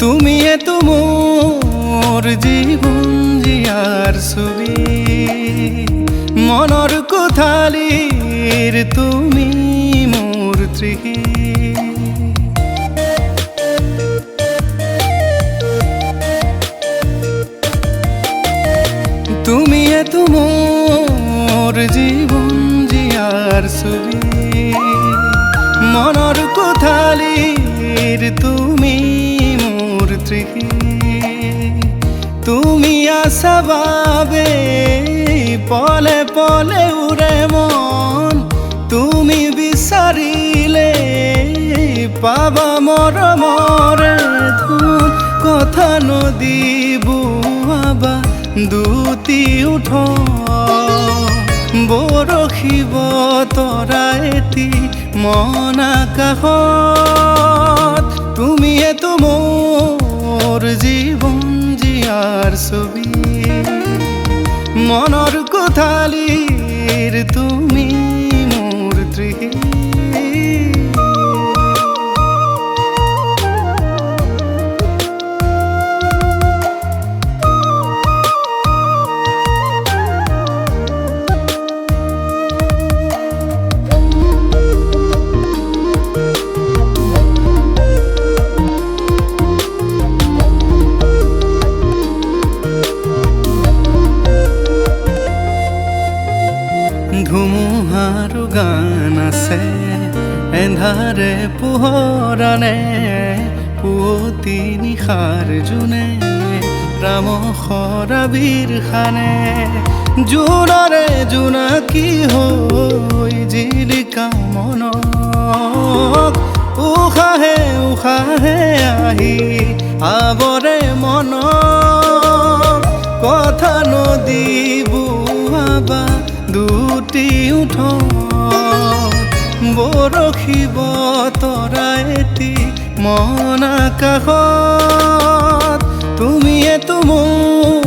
তুমিয়ে তো মোৰ জীবন জিয়াৰ ছবি মনৰ কোঠালিৰ তুমি মোৰ তৃষি তুমিয়ে তো মোৰ জীবন জিয়াৰ ছবি মনৰ কোঠালিৰ তুমি মোৰ তৃষি তুমি আছা বাবে পলে পলে উৰে মন তুমি বিচাৰিলে পাবা মৰমৰে ধুন কথা নদী বুৱাবা দুটি উঠ বৰশিব তৰা এটি মন আকাশত তুমিয়ে তো মোৰ জীৱন জিয়াৰ ছবি মনৰ কোঠালিৰ তুমি মোৰ তৃষি ধুমুহাৰ গান আছে এন্ধাৰে পোহৰানে পুৱতি নিশাৰ জোনে ৰামখৰা বিৰখানে জোনাৰে জোনাকী হৈ জিলিকা মনক উশাহে উশাহে আহি আৱৰে মনক কথা নদী বুৱাবা দুটি উঠ বৰশিব তৰা এটি মন আকাশত তুমিয়ে তো মোৰ